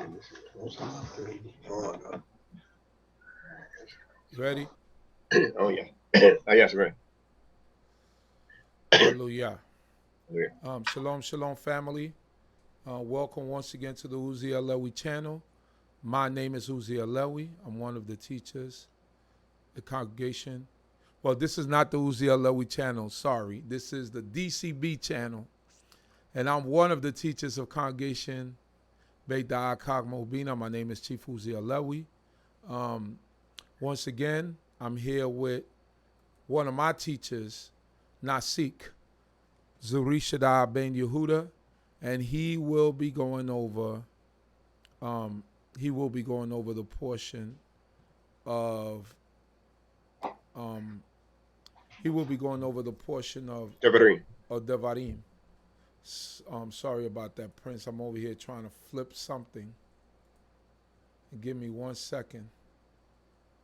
You ready? Oh, yeah. Oh, yes, right. Hallelujah. Yeah. Shalom, shalom, family. Welcome once again to the Uzi Alewi channel. My name is Uzi Alewi. I'm one of the teachers, the congregation. Well, this is not the Uzi Alewi channel, sorry. This is the D.C.B channel. And I'm one of the teachers of congregation, BINAH, CHOKMAH. My name is Chief Uzi Alewi. Once again, I'm here with one of my teachers, Nasik, Zurishaddai ben Yehudah, and he will be going over the portion of Devarim. Devarim. Sorry about that, Prince. I'm over here trying to flip something. Give me 1 second.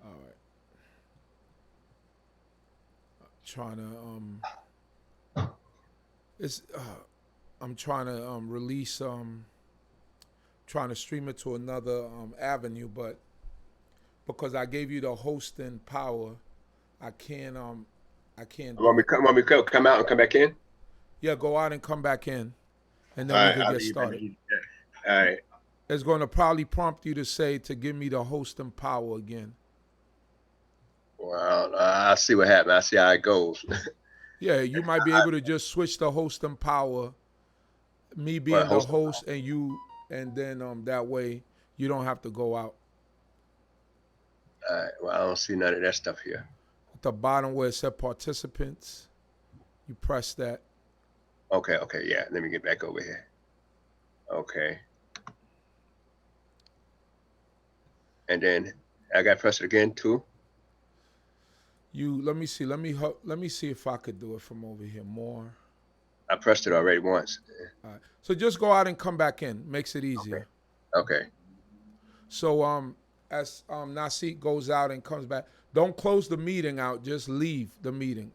All right. I'm trying to release trying to stream it to another avenue, but because I gave you the hosting power, I can't Want me to come out and come back in? Yeah, go out and come back in, and then we can get started. All right. It's going to probably prompt you to give me the hosting power again. Well, I'll see what happens. I'll see how it goes. Yeah, you might be able to just switch the hosting power, me being the host and you, and then that way you don't have to go out. All right. Well, I don't see none of that stuff here. At the bottom where it said participants, you press that. Okay. Yeah. Let me get back over here. Okay. And then I got to press it again too. Let me see. Let me see if I could do it from over here more. I pressed it already once. All right. So just go out and come back in. Makes it easier. Okay. So as Nasik goes out and comes back, don't close the meeting out. Just leave the meeting.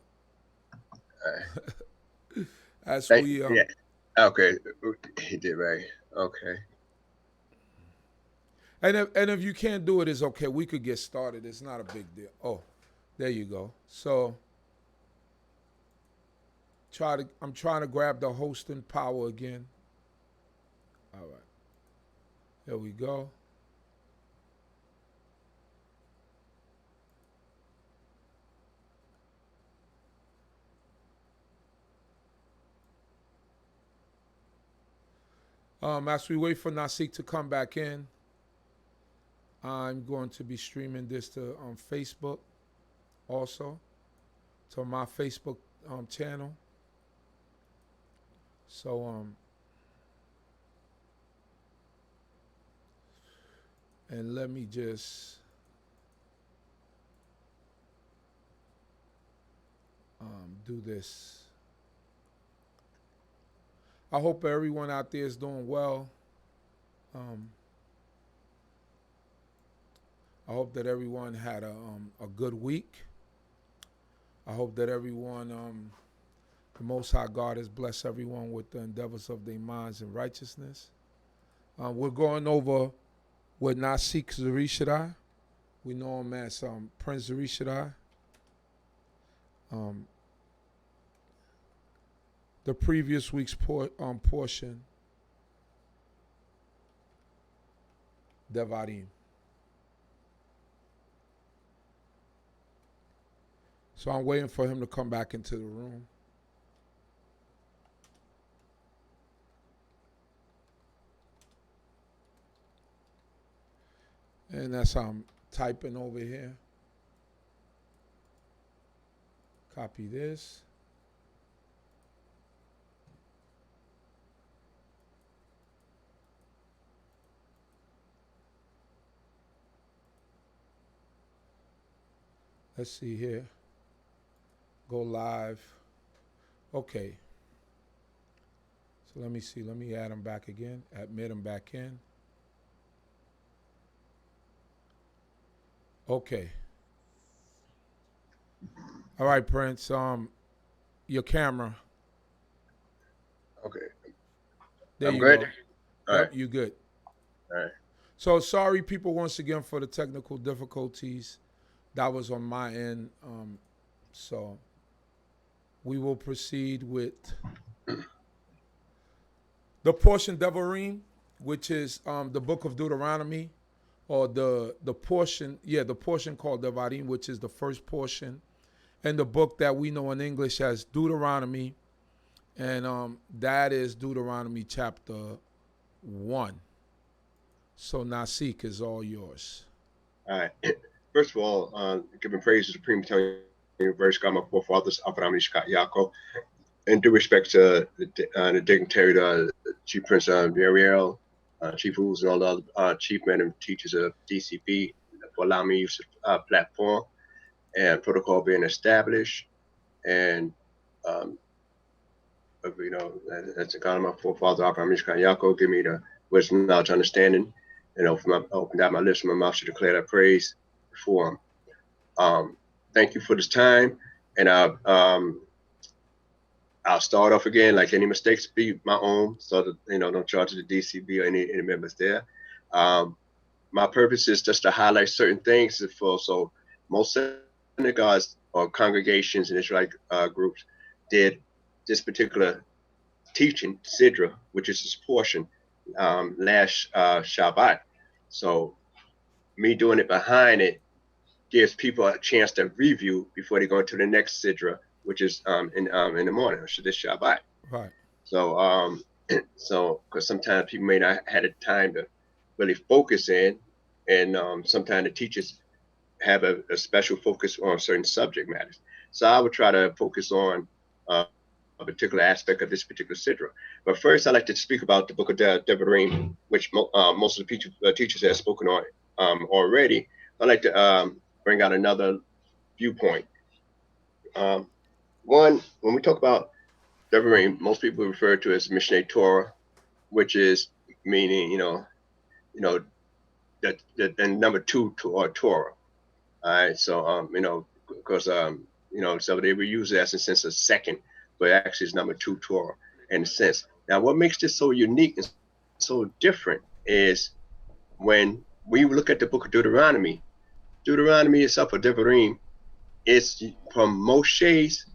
All right. As we yeah. Okay. He did right. Okay. And if you can't do it, it's okay. We could get started. It's not a big deal. Oh, there you go. So I'm trying to grab the hosting power again. All right. There we go. As we wait for Nasik to come back in, I'm going to be streaming this to Facebook also, to my Facebook channel. So and let me just do this. I hope everyone out there is doing well. I hope that everyone had a good week. I hope that everyone, the Most High God has blessed everyone with the endeavors of their minds in righteousness. We're going over with Nasik Zurishaddai. We know him as Prince Zurishaddai. The previous week's portion, Devarim. So I'm waiting for him to come back into the room. And that's how I'm typing over here. Copy this. Let's see here. Go live. Okay. So let me see. Let me add him back again. Admit him back in. Okay. All right, Prince. Your camera. Okay. There I'm you good. go. All Yep, right. you good. All right. So sorry, people, once again for the technical difficulties. That was on my end. So we will proceed with the portion Devarim, which is the book of Deuteronomy, or the portion called Devarim, which is the first portion, and the book that we know in English as Deuteronomy, and that is Deuteronomy chapter 1. So Nasik is all yours. All right. First of all, giving praise to the Supreme Telling Verse God, my forefathers, Abraham, Ishak, Yaakov, and due respect to the dignitary, the Chief Prince Yisrael, Chief Rules, and all the other chief men and teachers of D.C.B. for allowing me to use the platform and protocol being established. And, that's the God of my forefathers, Abraham, Ishak, Yaakov, give me the wisdom, knowledge, understanding, and open out my lips and my mouth to declare that praise before him. Thank you for this time. And I'll start off again, like any mistakes be my own, so that, don't charge the D.C.B. or any members there. My purpose is just to highlight certain things so most synagogues or congregations and Israelite groups did this particular teaching, Sidra, which is this portion, last Shabbat. So me doing it behind it gives people a chance to review before they go into the next Sidra, which is in the morning, this Shabbat. Right. So because sometimes people may not have the time to really focus in, and sometimes the teachers have a special focus on certain subject matters. So I would try to focus on a particular aspect of this particular Sidra. But first, I'd like to speak about the book of Devarim, which most of the teachers have spoken on already. I'd like to bring out another viewpoint. One, when we talk about Devarim, most people refer to it as Mishneh Torah, which is meaning, the number 2 to our Torah. All right, so because so they will use it as a sense of second, but actually it's number 2 Torah in a sense. Now, what makes this so unique and so different is when we look at the book of Deuteronomy itself, or Devarim, is from Moshe's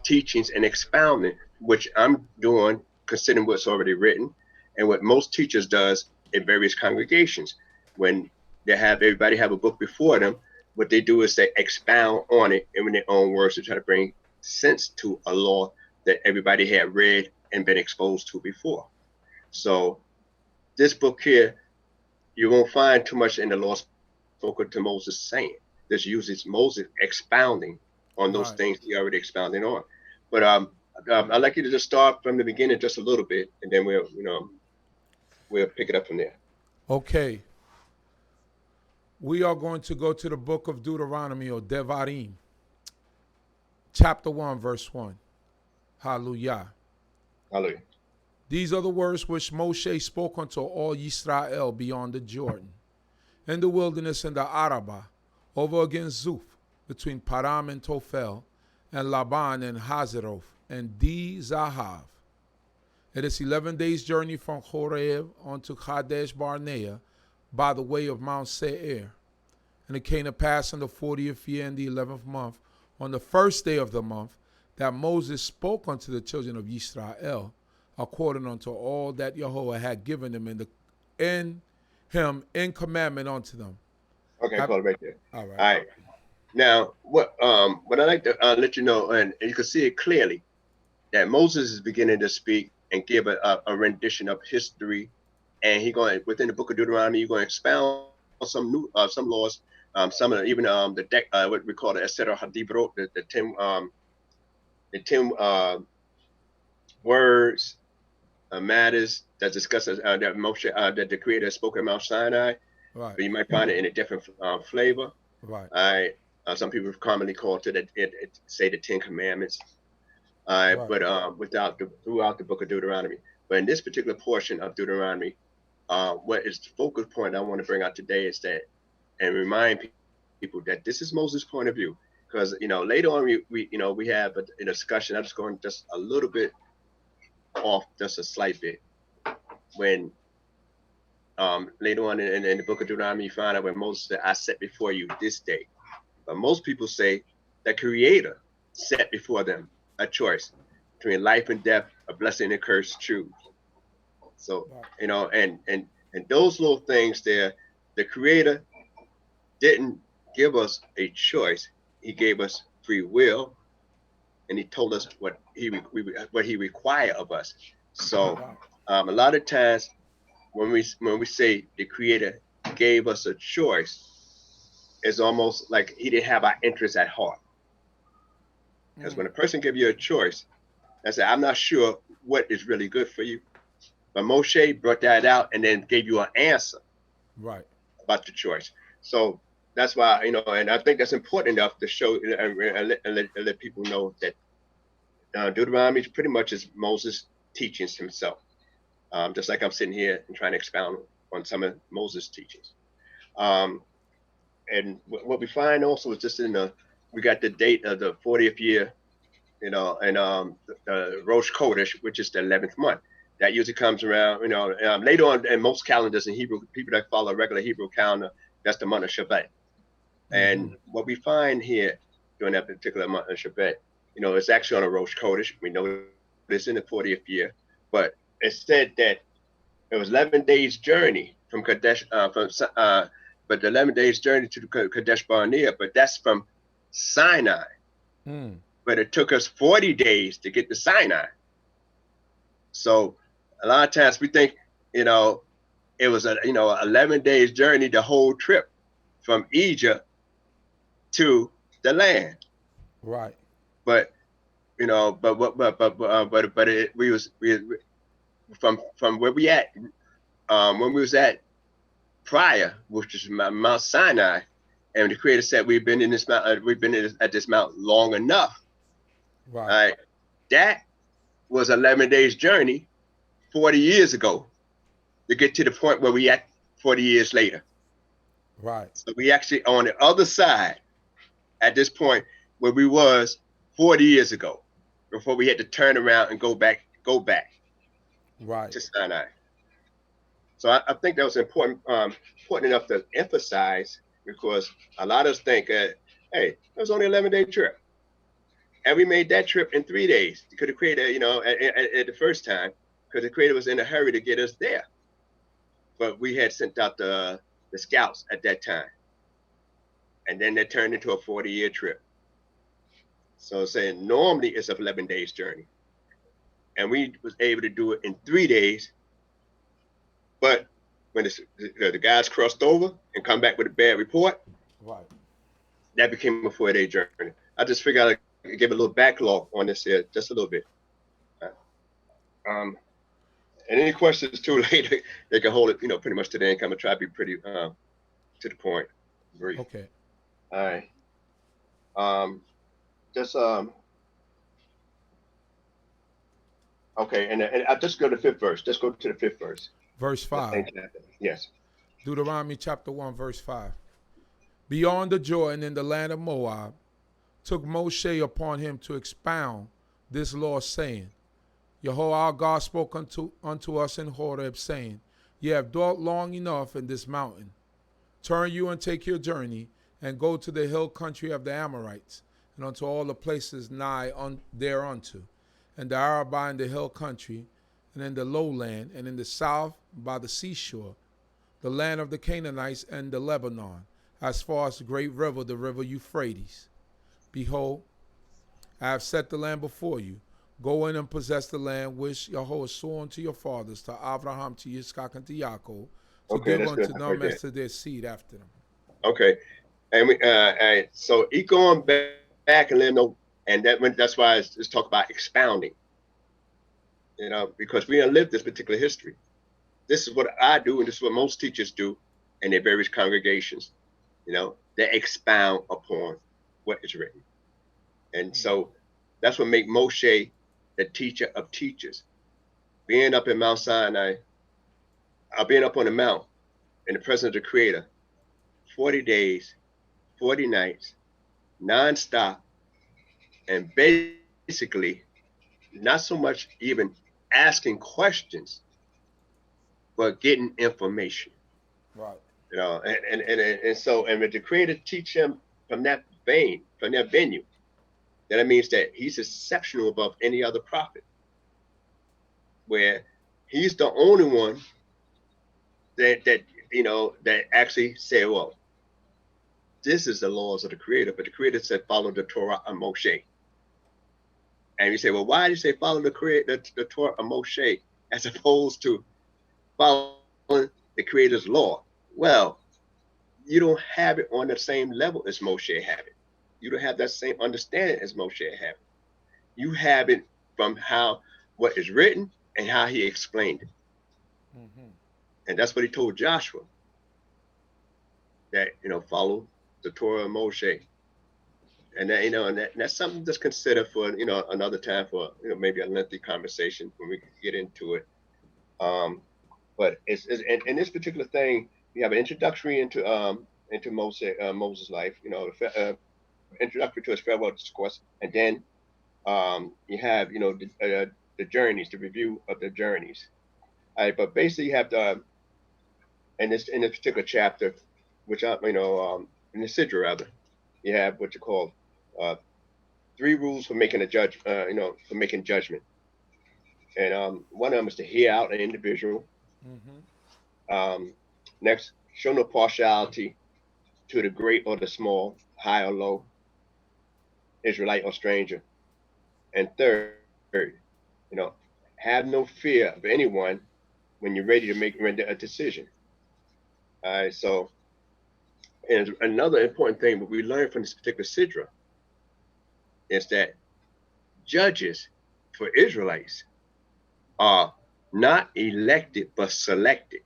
teachings and expounding, which I'm doing considering what's already written, and what most teachers does in various congregations. When they have everybody have a book before them, what they do is they expound on it in their own words to try to bring sense to a law that everybody had read and been exposed to before. So this book here, you won't find too much in the law spoken to Moses saying. This uses Moses expounding on those things he already expounded on. But I'd like you to just start from the beginning just a little bit, and then we'll pick it up from there. Okay. We are going to go to the book of Deuteronomy, or Devarim, chapter 1, verse 1. Hallelujah. Hallelujah. These are the words which Moshe spoke unto all Yisrael beyond the Jordan, in the wilderness in the Arabah, over against Zuph, between Param and Tophel, and Laban and Hazeroth, and D.C.B. It is 11 days' journey from Horeb unto Kadesh Barnea, by the way of Mount Seir. And it came to pass in the 40th year in the 11th month, on the first day of the month, that Moses spoke unto the children of Yisrael, according unto all that Yehovah had given them in commandment unto them. Okay, call it right there. All right. All right. Now, what I like to let you know, and you can see it clearly, that Moses is beginning to speak and give a rendition of history, and within the book of Deuteronomy, you're going to expound on some new some laws, some of even what we call the Eseder Hadibrot, the 10 words, matters that discusses that Moshe, that the Creator spoke at Mount Sinai. Right. But you might find it in a different flavor. Right. Some people commonly call it say the 10 Commandments. But throughout the book of Deuteronomy. But in this particular portion of Deuteronomy, what is the focal point I want to bring out today is that, and remind people that this is Moses' point of view. Because later on we have a discussion. I'm just going just a little bit off, just a slight bit, when Later on in the book of Deuteronomy, you find out where Moses said, I set before you this day. But most people say the Creator set before them a choice between life and death, a blessing and a curse, choose. So, and those little things there, the Creator didn't give us a choice. He gave us free will, and he told us what he required of us. So a lot of times when we say the Creator gave us a choice, it's almost like he didn't have our interests at heart. Because when a person gives you a choice, I say, I'm not sure what is really good for you. But Moshe brought that out and then gave you an answer about the choice. So that's why, and I think that's important enough to show and let people know that Deuteronomy pretty much is Moses' teachings himself. Just like I'm sitting here and trying to expound on some of Moses' teachings. And what we find also is just we got the date of the 40th year, and the Rosh Chodesh, which is the 11th month. That usually comes around, later on in most calendars in Hebrew, people that follow a regular Hebrew calendar, that's the month of Shabbat. And what we find here during that particular month of Shabbat, it's actually on a Rosh Chodesh. We know it's in the 40th year, but it said that it was 11 days journey from Kadesh, but the 11 days journey to Kadesh Barnea, but that's from Sinai. But it took us 40 days to get to Sinai. So a lot of times we think, it was 11 days journey, the whole trip from Egypt to the land. Right. But we from where we at when we was at prior, which is Mount Sinai, and the Creator said we've been in this mount, at this mount long enough. Right. All right. That was 11 days journey 40 years ago to get to the point where we at 40 years later. Right. So we actually on the other side at this point where we was 40 years ago before we had to turn around and go back right to Sinai. So I think that was important enough to emphasize, because a lot of us think, hey, it was only an 11-day trip. And we made that trip in 3 days. You could have created, at the first time, because the Creator was in a hurry to get us there. But we had sent out the scouts at that time. And then that turned into a 40-year trip. So saying normally it's an 11 days journey. And we was able to do it in 3 days. But when the guys crossed over and come back with a bad report, right, that became a 4-day journey. I just figured I'd give a little backlog on this here, just a little bit. And any questions too later, they can hold it, pretty much to the end. I'm gonna try to be pretty to the point, brief. Okay. All right. Okay, and I'll just go to the 5th verse. Let's go to the 5th verse. Verse 5. Yes. Deuteronomy chapter 1, verse 5. Beyond the Jordan in the land of Moab, took Moshe upon him to expound this law, saying, Yehovah our God spoke unto us in Horeb, saying, Ye have dwelt long enough in this mountain. Turn you and take your journey, and go to the hill country of the Amorites, and unto all the places nigh thereunto, and the Arabah in the hill country, and in the lowland, and in the south by the seashore, the land of the Canaanites and the Lebanon, as far as the great river, the river Euphrates. Behold, I have set the land before you. Go in and possess the land which Yehovah swore unto your fathers, to Abraham, to Yitzchak, and to Yaakov, to give unto them as to their seed after them. Okay, and so he going back and let them know, and that's why it's talk about expounding. Because we don't live this particular history. This is what I do, and this is what most teachers do in their various congregations. They expound upon what is written. And so that's what makes Moshe the teacher of teachers. Being up in Mount Sinai, being up on the mount in the presence of the Creator, 40 days, 40 nights, nonstop, and basically not so much even asking questions, but getting information. Right. You know, and with the Creator teach him from that vein, from that venue, then it means that he's exceptional above any other prophet, where he's the only one that you know that actually say, well, this is the laws of the Creator, but the Creator said follow the Torah of Moshe. And you say, well, why did you say follow the Torah of Moshe as opposed to following the Creator's law? Well, you don't have it on the same level as Moshe had it. You don't have that same understanding as Moshe had it. You have it from what is written and how he explained it. Mm-hmm. And that's what he told Joshua, that, you know, follow the Torah of Moshe. And that, you know, and that's something to consider for, you know, another time for, you know, maybe a lengthy conversation when we get into it. But it's in this particular thing, you have an introductory into Moses' life, you know, introductory to his farewell discourse, and then you have, you know, the journeys, the review of the journeys. But basically, you have in this particular chapter, which you know, in the Sidra rather, you have what you call 3 rules for making you know, for making judgment. And one of them is to hear out an individual. Mm-hmm. Next, show no partiality to the great or the small, high or low, Israelite or stranger. And third, you know, have no fear of anyone when you're ready to render a decision. All right. So, and another important thing that we learned from this particular Sidra is that judges for Israelites are not elected but selected.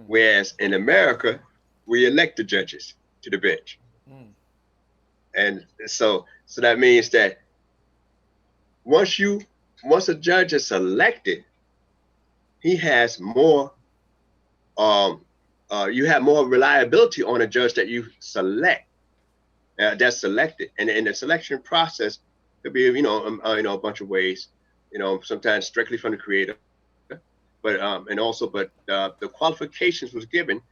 Whereas in America, we elect the judges to the bench. And so that means that once a judge is selected, he has more you have more reliability on a judge that you select, that's selected. And in the selection process could be, you know, a bunch of ways, you know, sometimes strictly from the Creator, but the qualifications was given.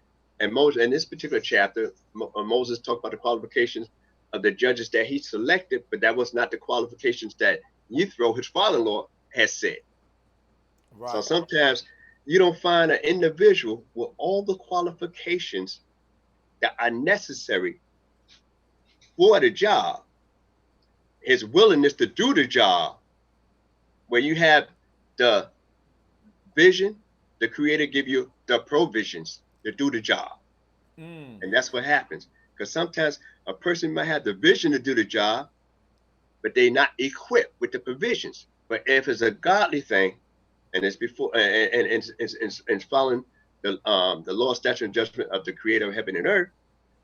And Moses, in this particular chapter, Moses talked about the qualifications of the judges that he selected, but that was not the qualifications that Yithro, his father-in-law, has said. Right. So sometimes you don't find an individual with all the qualifications that are necessary for the job, his willingness to do the job, where you have the vision, the Creator give you the provisions to do the job. And that's what happens. Because sometimes a person might have the vision to do the job, but they're not equipped with the provisions. But if it's a godly thing, and it's before and following the law, statute, and judgment of the Creator of heaven and earth,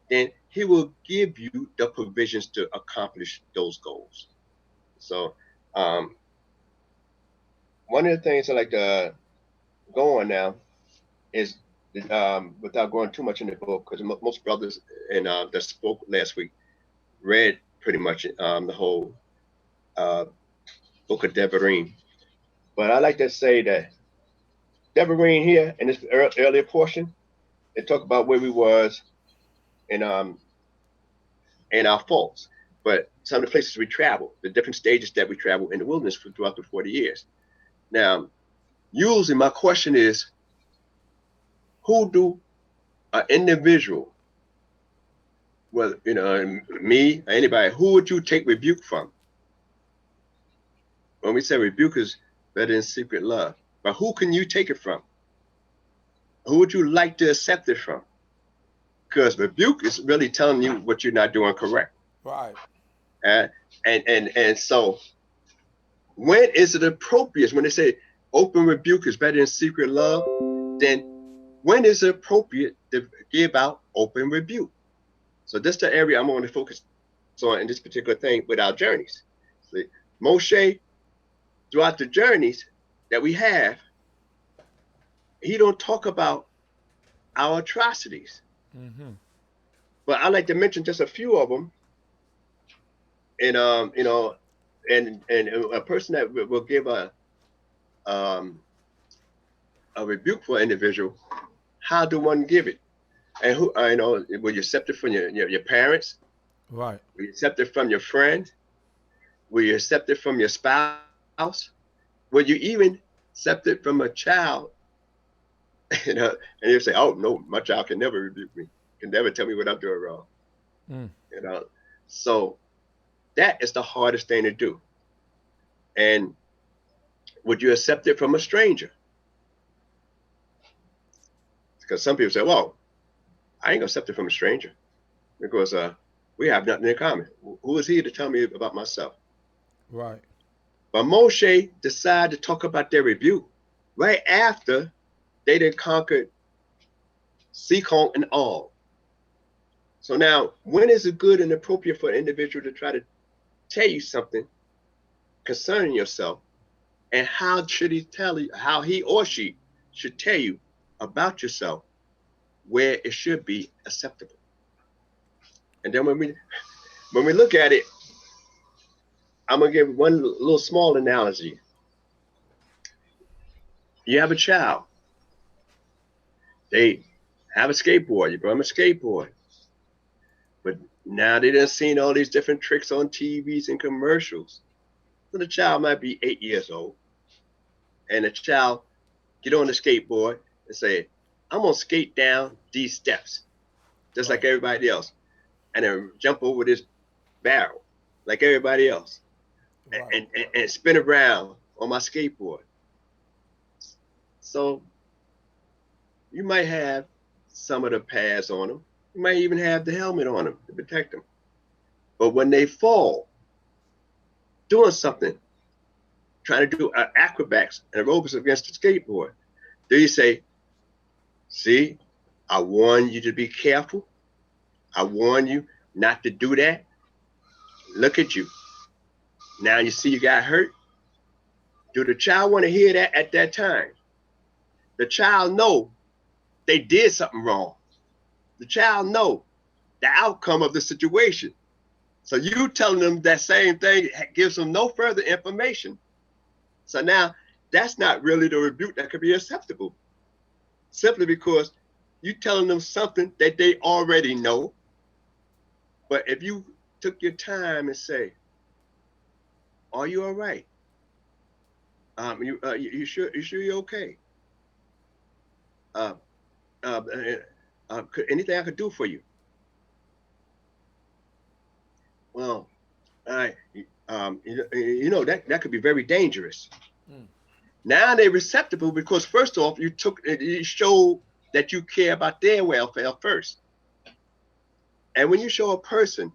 then he will give you the provisions to accomplish those goals. So one of the things I like to go on now is, without going too much in the book, because most brothers that spoke last week read pretty much the whole book of Devarim. But I like to say that Devarim here in this earlier portion, it talk about where we was in our faults, but some of the places we traveled, the different stages that we traveled in the wilderness throughout the 40 years. Now, usually my question is, who do an individual, well, you know, me, or anybody, who would you take rebuke from? When we say rebuke is better than secret love, but who can you take it from? Who would you like to accept it from? Because rebuke is really telling you what you're not doing correct. Right. And so when is it appropriate? When they say open rebuke is better than secret love, then when is it appropriate to give out open rebuke? So this is the area I'm going to focus on in this particular thing with our journeys. See, Moshe, throughout the journeys that we have, he don't talk about our atrocities. Mm-hmm. But I like to mention just a few of them. And you know, and a person that will give a a rebuke for an individual, how do one give it? And who, you know, will you accept it from your parents? Right. Will you accept it from your friend? Will you accept it from your spouse? Will you even accept it from a child? You know, and you say, "Oh no, my child can never rebuke me. Can never tell me what I'm doing wrong." Mm. You know, so that is the hardest thing to do. And would you accept it from a stranger? Because some people say, "Well, I ain't gonna accept it from a stranger because we have nothing in common. Who is he to tell me about myself?" Right. But Moshe decided to talk about their rebuke right after they had conquered Sikon and all. So now, when is it good and appropriate for an individual to try to tell you something concerning yourself, and how should he tell you, how he or she should tell you about yourself where it should be acceptable? And then when we look at it, I'm gonna give one little small analogy. You have a child, they have a skateboard, you brought them a skateboard, but now they done seen all these different tricks on TVs and commercials. So the child might be 8 years old, and the child get on the skateboard and say, "I'm gonna skate down these steps just like Right. everybody else, and then jump over this barrel like everybody else, Right. and spin around on my skateboard." So you might have some of the pads on them. You might even have the helmet on them to protect them. But when they fall, doing something, trying to do acrobats and aerobics against the skateboard, do you say, "See, I warned you to be careful. I warned you not to do that. Look at you. Now you see you got hurt"? Do the child want to hear that at that time? The child know they did something wrong. The child know the outcome of the situation. So you telling them that same thing gives them no further information. So now that's not really the rebuke that could be acceptable, simply because you telling them something that they already know. But if you took your time and say, "Are you all right? You sure you're okay? Uh, uh, anything I could do for you?" Well, I, you know that could be very dangerous. Mm. Now they're receptible because first off, you showed that you care about their welfare first. And when you show a person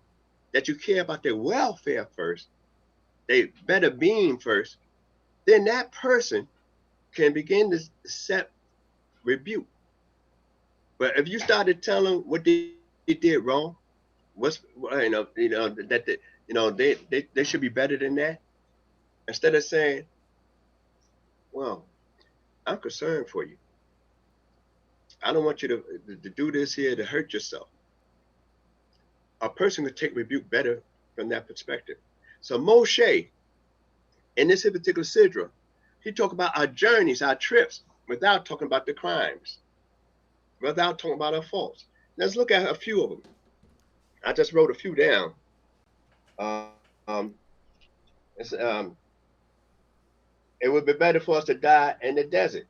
that you care about their welfare first, they better being first, then that person can begin to accept rebuke. But if you started telling them what they did wrong, what's that they should be better than that, instead of saying, "Well, I'm concerned for you. I don't want you to do this here to hurt yourself." A person could take rebuke better from that perspective. So Moshe, in this particular Sidra, he talked about our journeys, our trips, without talking about the crimes, without talking about our faults. Let's look at a few of them. I just wrote a few down. Um, um, it would be better for us to die in the desert.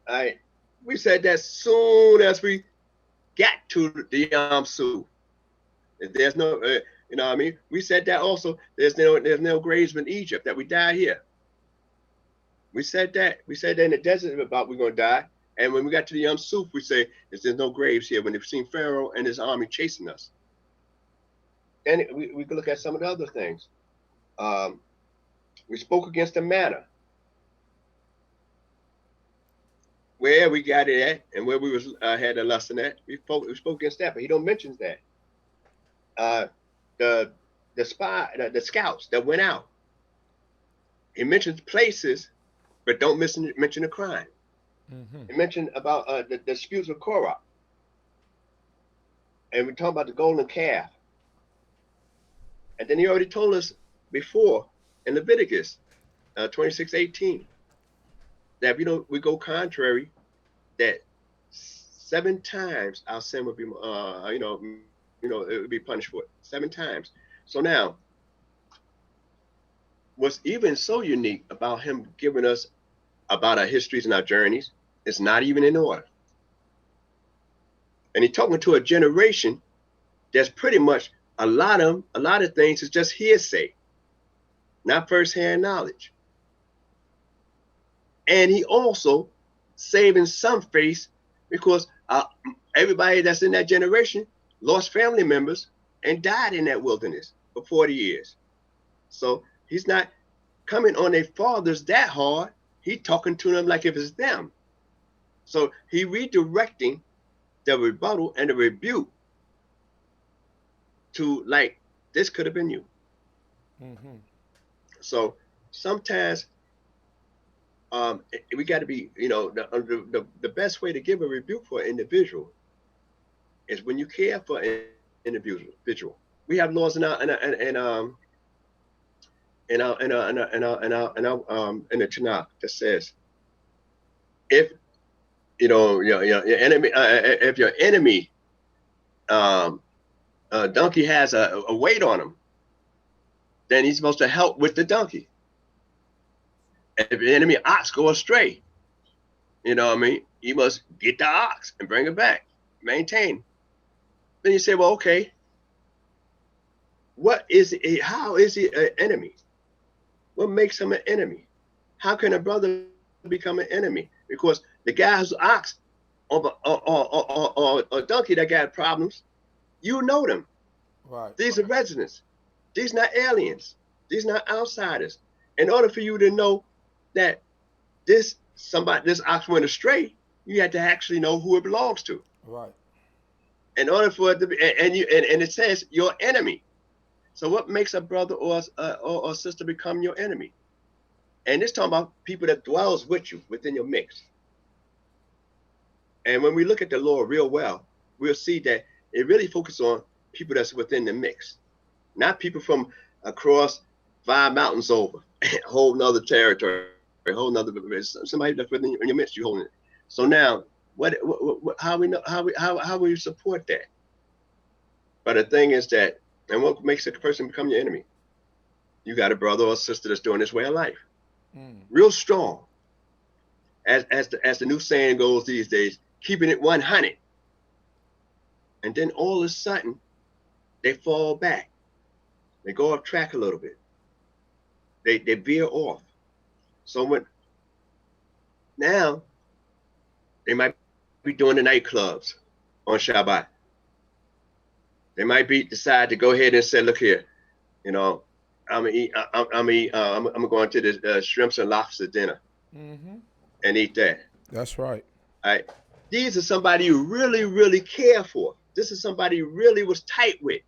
All right. We said that soon as we got to the Yam Suf. There's no, you know what I mean? We said that also. There's no graves in Egypt, that we die here. We said that. We said that in the desert about we're going to die. And when we got to the Yam Suf, we say there's no graves here when they've seen Pharaoh and his army chasing us. And we could look at some of the other things. We spoke against the manna. Where we got it at and where we was had a lesson at, we spoke against that, but he don't mention that. The the scouts that went out. He mentions places, but don't mention the crime. Mm-hmm. He mentioned about the disputes with Korah, and we talk about the golden calf. And then he already told us before in Leviticus 26:18 that we go contrary, that 7 times our sin would be, it would be punished for it 7 times. So now, what's even so unique about him giving us about our histories and our journeys, it's not even in order. And he's talking to a generation that's pretty much a lot of things is just hearsay, not firsthand knowledge. And he also saving some face because everybody that's in that generation lost family members and died in that wilderness for 40 years. So he's not coming on their fathers that hard. He's talking to them like if it's them. So he redirecting the rebuttal and the rebuke to like, this could have been you. Mm-hmm. So sometimes we got to be, the best way to give a rebuke for an individual is when you care for an individual. We have laws in the Tanakh that says, if your enemy, if your enemy donkey has a weight on him, then he's supposed to help with the donkey. If the enemy ox go astray, you must get the ox and bring it back, maintain. Then you say, well, okay, what is it? How is he an enemy? What makes him an enemy? How can a brother become an enemy? Because the guy who's ox or donkey that got problems, you know them. Right. These are residents. These not aliens. These not outsiders. In order for you to know that this ox went astray, you have to actually know who it belongs to. Right. In order for it to be, and it says your enemy. So what makes a brother or sister become your enemy? And it's talking about people that dwells with you within your mix. And when we look at the law real well, we'll see that it really focuses on people that's within the mix, not people from across 5 mountains over, a whole nother territory, a whole nother, somebody that's within your midst, you holding it. So now, how will you support that? But the thing is that, and what makes a person become your enemy? You got a brother or sister that's doing this way of life, real strong. As the new saying goes these days, keeping it 100. And then all of a sudden, they fall back. They go off track a little bit. They veer off. So now they might be doing the nightclubs on Shabbat. They might decide to go ahead and say, look here, I'm gonna go into this shrimps and lobster dinner and eat that. That's right. All right. These are somebody you really, really care for. This is somebody you really was tight with.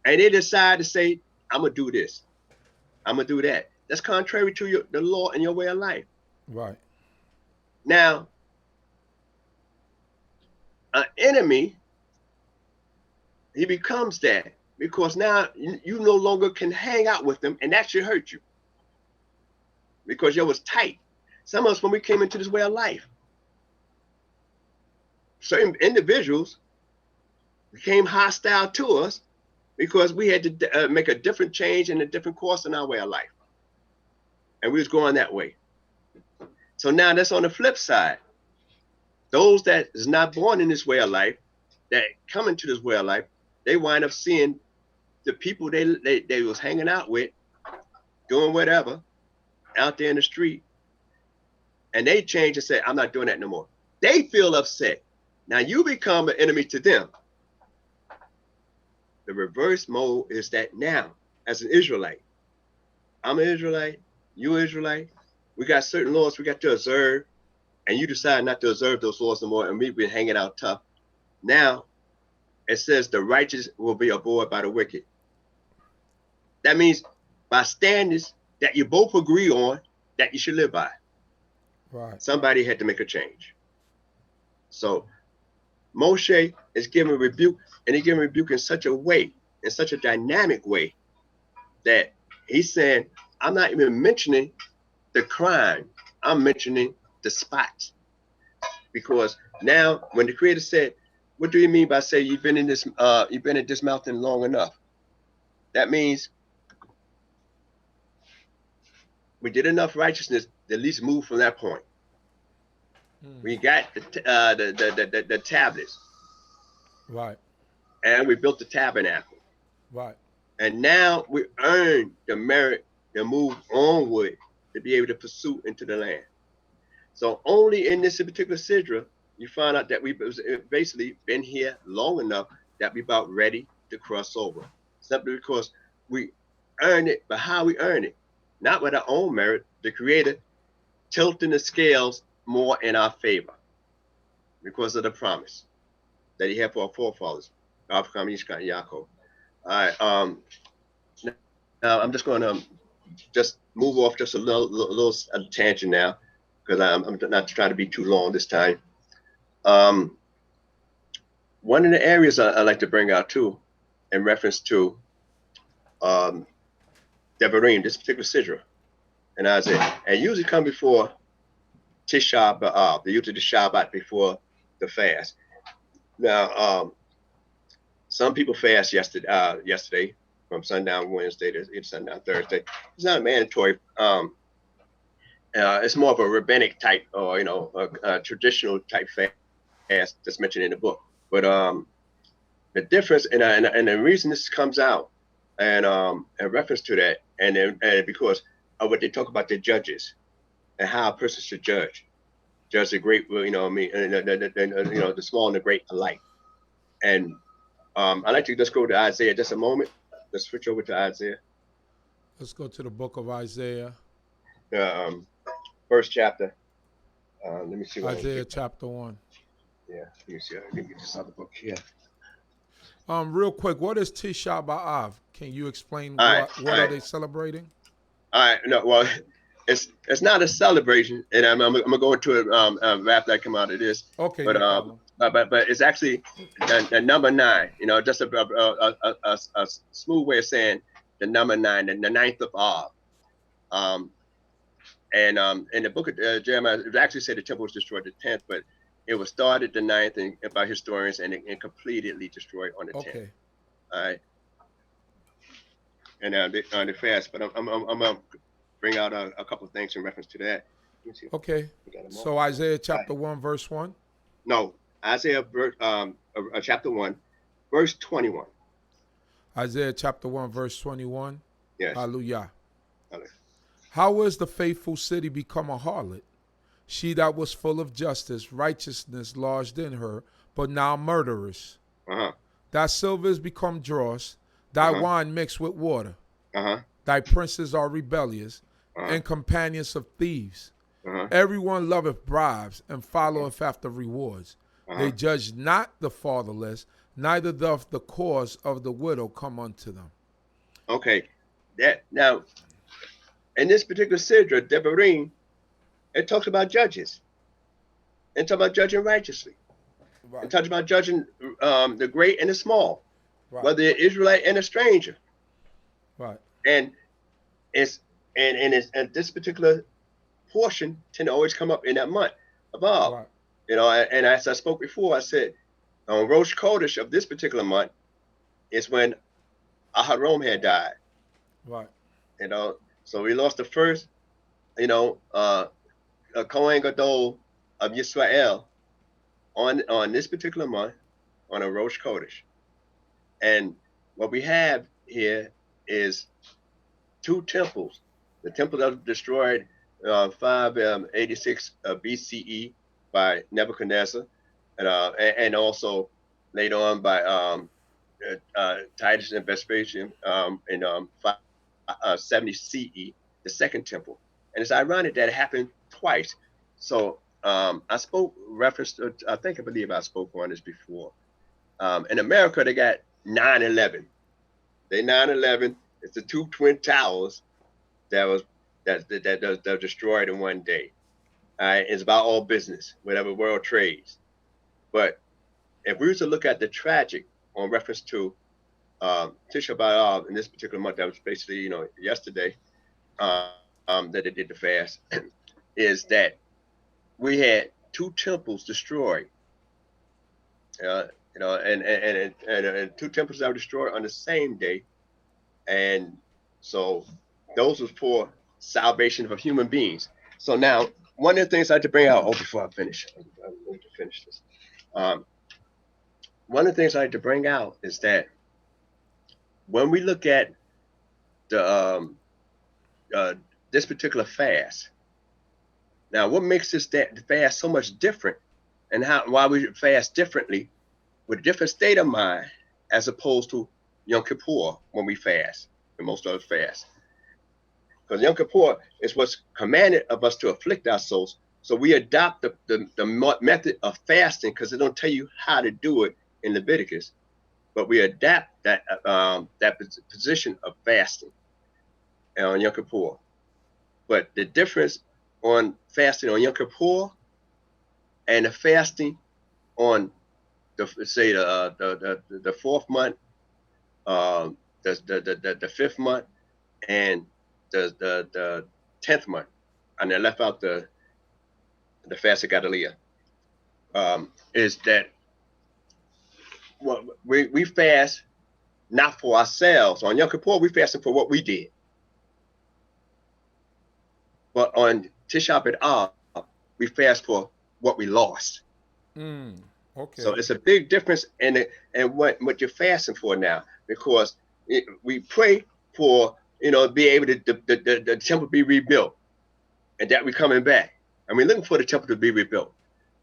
And they decide to say, I'm going to do this. I'm going to do that. That's contrary to the law and your way of life. Right. Now, an enemy, he becomes that because now you no longer can hang out with them, and that should hurt you because you was tight. Some of us, when we came into this way of life, certain individuals became hostile to us because we had to make a different change and a different course in our way of life. And we was going that way. So now that's on the flip side. Those that is not born in this way of life, that come into this way of life, they wind up seeing the people they was hanging out with, doing whatever, out there in the street, and they change and say, I'm not doing that no more. They feel upset. Now you become an enemy to them. The reverse mode is that now, as an Israelite, I'm an Israelite, you Israelite, we got certain laws we got to observe, and you decide not to observe those laws no more, and we've been hanging out tough. Now, it says the righteous will be abhorred by the wicked. That means by standards that you both agree on that you should live by. Right. Somebody had to make a change. So Moshe is giving rebuke, and he's giving rebuke in such a way, in such a dynamic way, that he's saying, I'm not even mentioning the crime. I'm mentioning the spots. Because now when the Creator said, what do you mean by say you've been in this mountain long enough? That means we did enough righteousness to at least move from that point. We got the tablets. Right. And we built the tabernacle. Right. And now we earn the merit to move onward to be able to pursue into the land. So only in this particular Sidra, you find out that we've basically been here long enough that we're about ready to cross over. Simply because we earn it, but how we earn it, not with our own merit, the Creator tilting the scales more in our favor because of the promise that He had for our forefathers. Abraham, Yitzchak, and Yaakov. All right. Now I'm just going to just move off just a little tangent now, because I'm not trying to be too long this time. One of the areas I like to bring out too, in reference to Devarim, this particular Sidra, and Isaiah, and usually come before Tisha B'Av, the usually the Shabbat before the fast. Now, some people fast yesterday from sundown Wednesday to sundown Thursday. It's not mandatory. It's more of a rabbinic type, or a traditional type fast that's mentioned in the book. But the difference, and the reason this comes out, and in reference to that, and because of what they talk about the judges and how a person should judge the great, the small and the great alike. And I'd like to just go to Isaiah just a moment. Let's switch over to Isaiah. Let's go to the book of Isaiah. First chapter. Let me see. Isaiah chapter 1. Yeah, let me see. Let me get this other book here. Real quick, what is Tisha B'Av? Can you explain what are they celebrating? All right. No, well, it's not a celebration, and I'm gonna go into it after I come out of this. Okay. But no but it's actually the number 9. Just a smooth way of saying the number 9, the 9th of Av. And in the book of Jeremiah, it actually said the temple was destroyed the 10th, but it was started the 9th by historians and completely destroyed on the 10th. Okay. All right. And on the fast, but I'm gonna bring out a couple of things in reference to that. Okay. So Isaiah chapter 1, verse 1. No, Isaiah chapter 1, verse 21. Isaiah chapter 1, verse 21. Yes. Hallelujah. How is the faithful city become a harlot? She that was full of justice, righteousness lodged in her, but now murderers. Thy silver is become dross, thy wine mixed with water. Thy princes are rebellious, and companions of thieves. Everyone loveth bribes, and followeth after rewards. They judge not the fatherless, neither doth the cause of the widow come unto them. Okay. Now, in this particular Sidra, Devarim, it talks about judges. It talks about judging righteously. Right. It talks about judging the great and the small, right, whether an Israelite and a stranger. Right. And it's this particular portion tend to always come up in that month of Av. Right. And as I spoke before, I said on Rosh Chodesh of this particular month is when Aharon had died. Right. So we lost the first, a Kohen Gadol of Yisrael on this particular month on a Rosh Chodesh. And what we have here is 2 temples. The temple that was destroyed 586 BCE by Nebuchadnezzar, and also later on by Titus and Vespasian in 70 CE, the second temple. And it's ironic that it happened twice. So I spoke reference to, I believe I spoke on this before. In America, they got 9/11. They 9/11. It's the 2 twin towers that was destroyed in one day. It's about all business, whatever world trades. But if we were to look at the tragic on reference to Tisha B'Av in this particular month, that was basically yesterday that they did the fast, is that we had 2 temples destroyed. And 2 temples that were destroyed on the same day. And so those was for salvation of human beings. So now, one of the things I had to bring out, before I finish, I'm going to finish this. One of the things I had to bring out is that when we look at the this particular fast, now what makes this fast so much different, and why we fast differently with a different state of mind as opposed to Yom Kippur when we fast, and most of us fast. Because Yom Kippur is what's commanded of us to afflict our souls. So we adopt the method of fasting because it don't tell you how to do it in Leviticus, but we adapt that position of fasting on Yom Kippur. But the difference on fasting on Yom Kippur and the fasting on the 4th month, the 5th month, and the 10th month, and I left out the fast of Gadaliah, is that we fast not for ourselves. On Yom Kippur, we fasting for what we did. But on Tisha B'Av, we fast for what we lost. Okay. So it's a big difference in what you're fasting for now, because we pray for, be able to the temple be rebuilt, and that we're coming back, and we're looking for the temple to be rebuilt.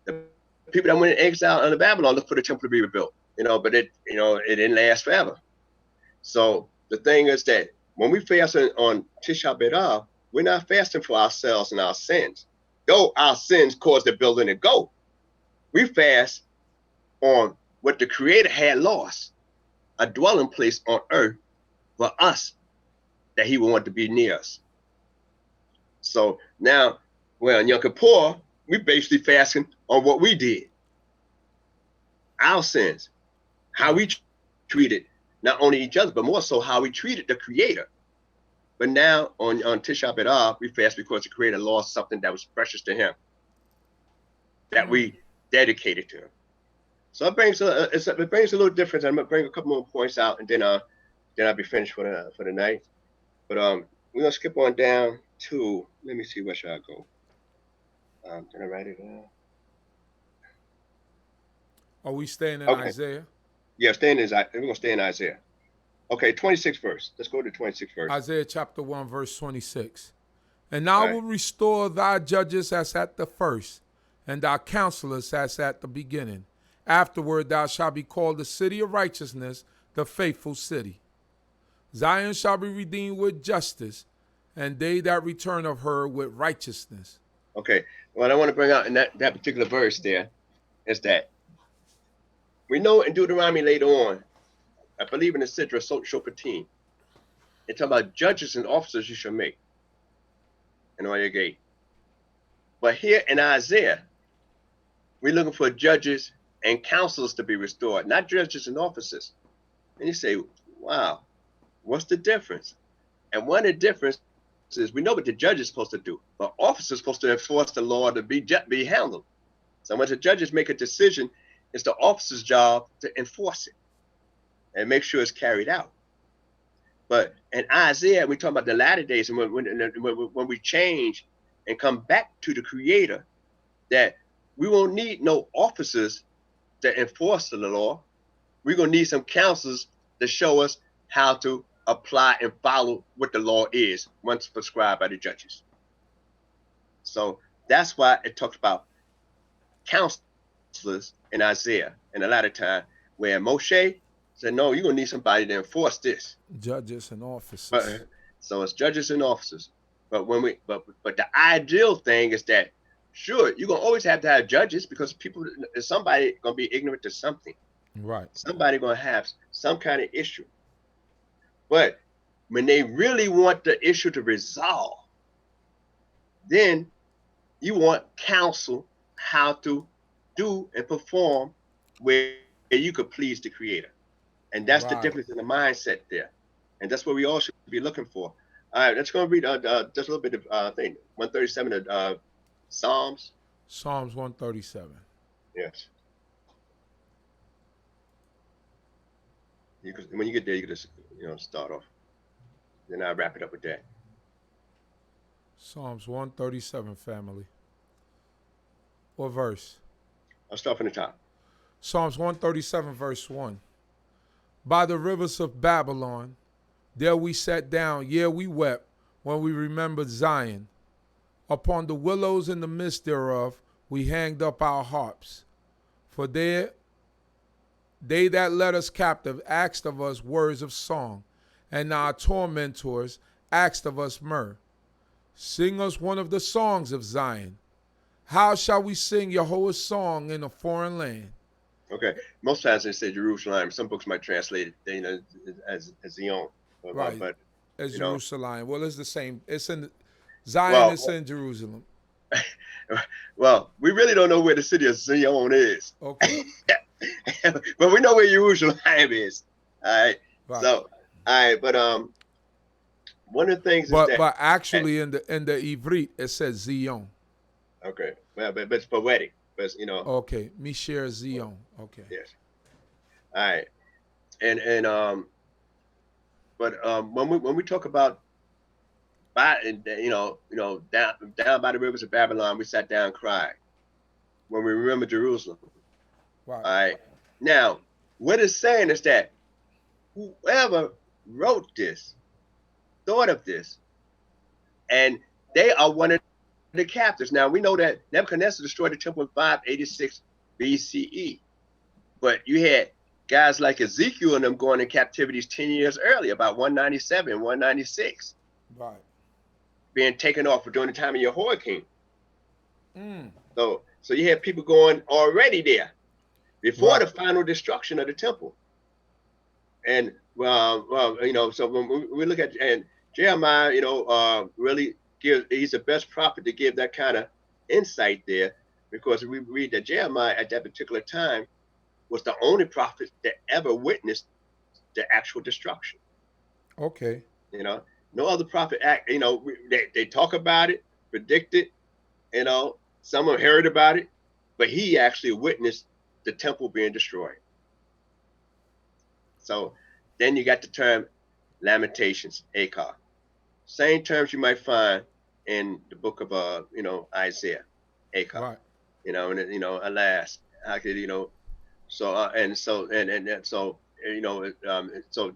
The people that went in exile under Babylon look for the temple to be rebuilt, but it didn't last forever. So the thing is that when we fast on Tisha B'Av, we're not fasting for ourselves and our sins, though our sins caused the building to go. We fast on what the Creator had lost, a dwelling place on earth for us that He would want to be near us. So now, in Yom Kippur, we basically fasting on what we did, our sins, how we treated not only each other, but more so how we treated the Creator. But now on Tisha B'Av, we fast because the Creator lost something that was precious to Him, that we dedicated to Him. So it brings a little difference. I'm gonna bring a couple more points out, and then I'll be finished for the night. But we're gonna skip on down to, let me see, where should I go? Did I write it down? Are we staying in Isaiah? Yeah, we're gonna stay in Isaiah. Okay, 26th verse. Let's go to 26th verse. Isaiah chapter 1, verse 26. And I will restore thy judges as at the first, and thy counselors as at the beginning. Afterward thou shalt be called the city of righteousness, the faithful city. Zion shall be redeemed with justice, and they that return of her with righteousness. Okay, what I want to bring out in that particular verse there is that we know in Deuteronomy later on, I believe in the Sidra, Shopatim, it's about judges and officers you shall make in all your gate. But here in Isaiah, we're looking for judges and counselors to be restored, not judges and officers. And you say, wow, what's the difference? And one of the differences is we know what the judge is supposed to do, but officers are supposed to enforce the law to be handled. So when the judges make a decision, it's the officer's job to enforce it and make sure it's carried out. But in Isaiah, we talk about the latter days, and when we change and come back to the Creator, that we won't need no officers to enforce the law. We're going to need some counselors to show us how to apply and follow what the law is once prescribed by the judges. So that's why it talks about counselors in Isaiah in the latter time, where Moshe said, no, you're going to need somebody to enforce this. Judges and officers. So it's judges and officers. But but the ideal thing is that, sure, you're going to always have to have judges, because somebody going to be ignorant to something. Right. Somebody going to have some kind of issue. But when they really want the issue to resolve, then you want counsel how to do and perform where you could please the Creator. And that's the difference in the mindset there. And that's what we all should be looking for. All right, let's go read just a little bit of thing, 137 of Psalms. Psalms 137. Yes. When you get there, you can just start off. Then I'll wrap it up with that. Psalms 137, family. What verse? I'll start from the top. Psalms 137, verse 1. By the rivers of Babylon, there we sat down, yea, we wept, when we remembered Zion. Upon the willows in the midst thereof, we hanged up our harps. For they that led us captive asked of us words of song, and our tormentors asked of us myrrh. Sing us one of the songs of Zion. How shall we sing Yahweh's song in a foreign land? Okay. Most times they say Jerusalem. Some books might translate it, as Zion. Right. But as Jerusalem. Well, it's the same. It's in Well, Zion. It's in Jerusalem. well, we really don't know where the city of Zion is. Okay. But we know where Jerusalem is. All right. Right. So, all right. But one of the things is that. But actually, in the Ivrit, it says Zion. Okay. Well, but it's poetic. But Okay. Misher Zion. Okay. Yes. All right. And but when we talk about down by the rivers of Babylon, we sat down and cried when we remember Jerusalem. Right. All right. Now, what it's saying is that whoever wrote this thought of this, and they are one of the captives. Now, we know that Nebuchadnezzar destroyed the temple in 586 BCE, but you had guys like Ezekiel and them going in captivities 10 years earlier, about 197, 196. Right. Being taken off during the time of Jehoiakim. So you had people going already there before the final destruction of the temple. And so when we look at, and Jeremiah, really he's the best prophet to give that kind of insight there, because we read that Jeremiah at that particular time was the only prophet that ever witnessed the actual destruction. Okay. No other prophet they talk about it, predict it, someone heard about it, but he actually witnessed the temple being destroyed. So then you got the term Lamentations, Achah. Same terms you might find in the book of Isaiah, Achah. Right. Alas, how could so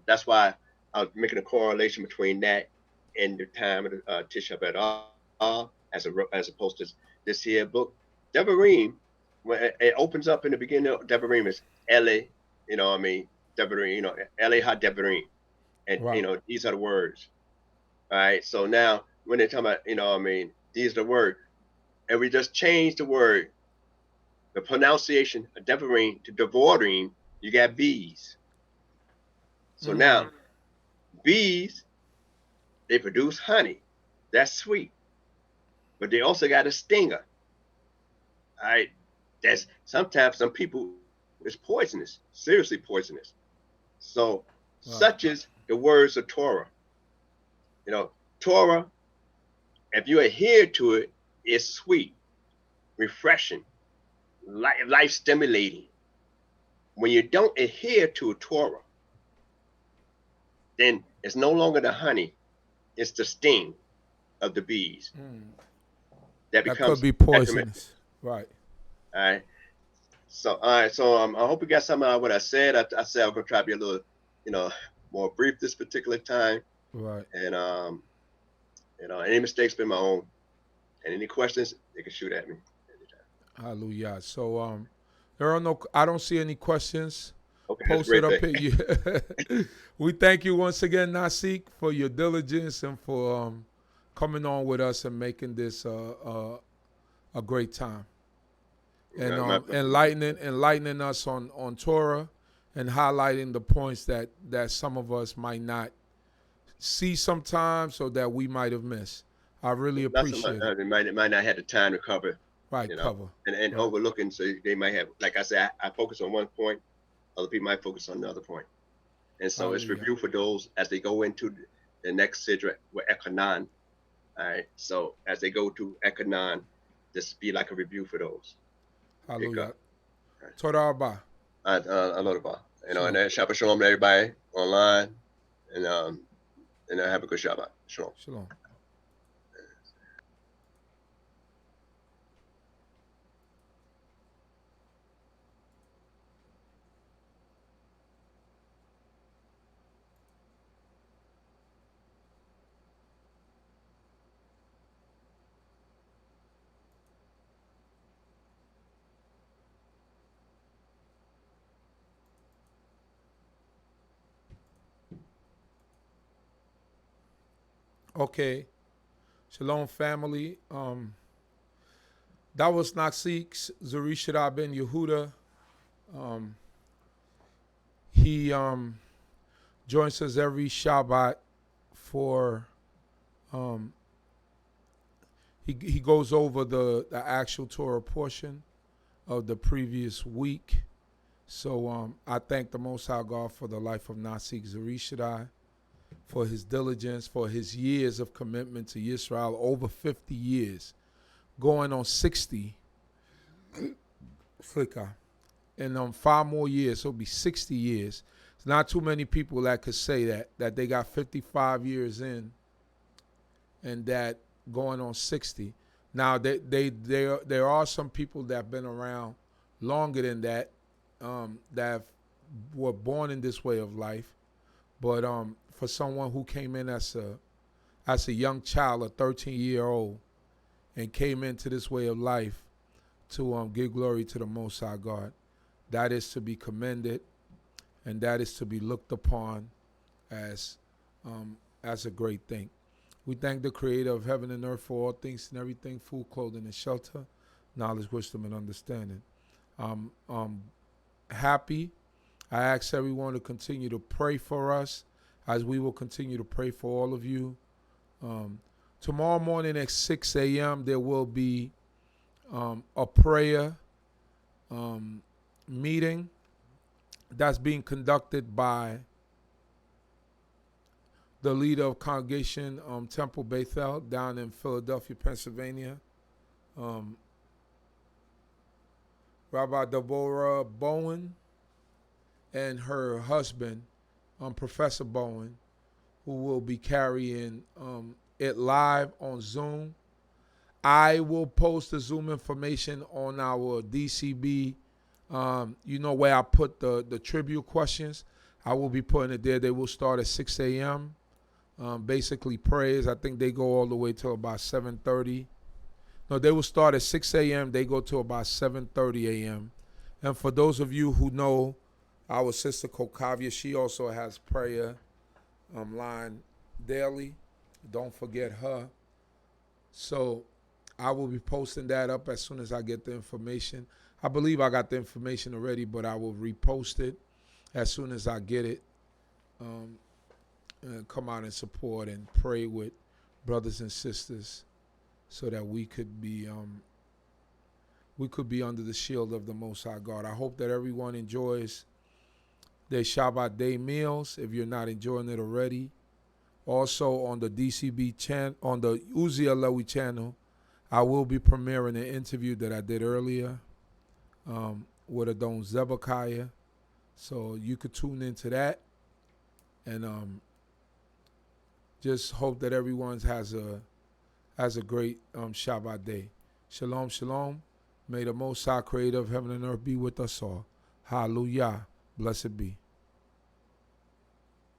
that's why I was making a correlation between that and the time of Tisha B'Av as opposed to this here book. Devarim, when it opens up in the beginning of Devarim, is Ele, Devarim, Ele ha Devarim. And, these are the words. All right. So now when they're talking about, these are the words. And we just changed the word, the pronunciation of Devarim to Devarim, you got bees. So now, bees, they produce honey. That's sweet. But they also got a stinger. All right. That's sometimes some people, it's poisonous, seriously poisonous. So such as the words of Torah. Torah, if you adhere to it, is sweet, refreshing, life stimulating. When you don't adhere to a Torah, then it's no longer the honey, it's the sting of the bees. That becomes could be poisonous. Right. All right. So I hope you got something out of what I said. I said I'm gonna try to be a little, more brief this particular time. Right. And any mistakes been my own. And any questions, they can shoot at me anytime. Hallelujah. So I don't see any questions posted up here. We thank you once again, Nasik, for your diligence and for coming on with us and making this a great time. And enlightening us on Torah and highlighting the points that some of us might not see sometimes or that we might have missed. I really appreciate it. They might not have the time to cover. Right, cover. And overlooking, so they might have, like I said, I focus on one point, other people might focus on another point. And so it's review for those as they go into the next Sidra with Ekanan. All right. So as they go to Ekanan, just be like a rebuke for those. Hallelujah. Toda Rabah. I love it. You know, Shalom. and then Shabbat Shalom to everybody online, and have a good Shabbat. Shalom. Shalom. Okay. Shalom, family. That was Nasik's Zurishaddai ben Yehudah. He joins us every Shabbat for he goes over the actual Torah portion of the previous week. So I thank the Most High God for the life of Nasik Zurishaddai, for his diligence, for his years of commitment to Yisrael, over 50 years, going on 60. And 5 more years, so it'll be 60 years. It's not too many people that could say that they got 55 years in and that going on 60. Now, there are some people that have been around longer than that, that were born in this way of life. But for someone who came in as a young child, a 13-year-old, and came into this way of life to give glory to the Most High God, that is to be commended, and that is to be looked upon as a great thing. We thank the Creator of heaven and earth for all things and everything, food, clothing, and shelter, knowledge, wisdom, and understanding. Happy. I ask everyone to continue to pray for us as we will continue to pray for all of you. Tomorrow morning at 6 a.m. there will be a prayer meeting that's being conducted by the leader of Congregation Temple Bethel down in Philadelphia, Pennsylvania. Rabbi Deborah Bowen and her husband, Professor Bowen, who will be carrying it live on Zoom. I will post the Zoom information on our D.C.B. Where I put the tribute questions. I will be putting it there. They will start at 6 a.m. Basically prayers. I think they go all the way till about 7:30. No, they will start at 6 a.m. They go to about 7:30 a.m. And for those of you who know our sister Kokavia, she also has prayer line daily. Don't forget her. So I will be posting that up as soon as I get the information. I believe I got the information already, but I will repost it as soon as I get it. And come out and support and pray with brothers and sisters so that we could be under the shield of the Most High God. I hope that everyone enjoys their Shabbat day meals if you're not enjoying it already. Also on the D.C.B. channel, on the Uziah Lewi channel, I will be premiering an interview that I did earlier with Adon Zebekiah. So you could tune into that. And just hope that everyone has a great Shabbat day. Shalom, shalom. May the Most High Creator of heaven and earth be with us all. Hallelujah. Blessed be.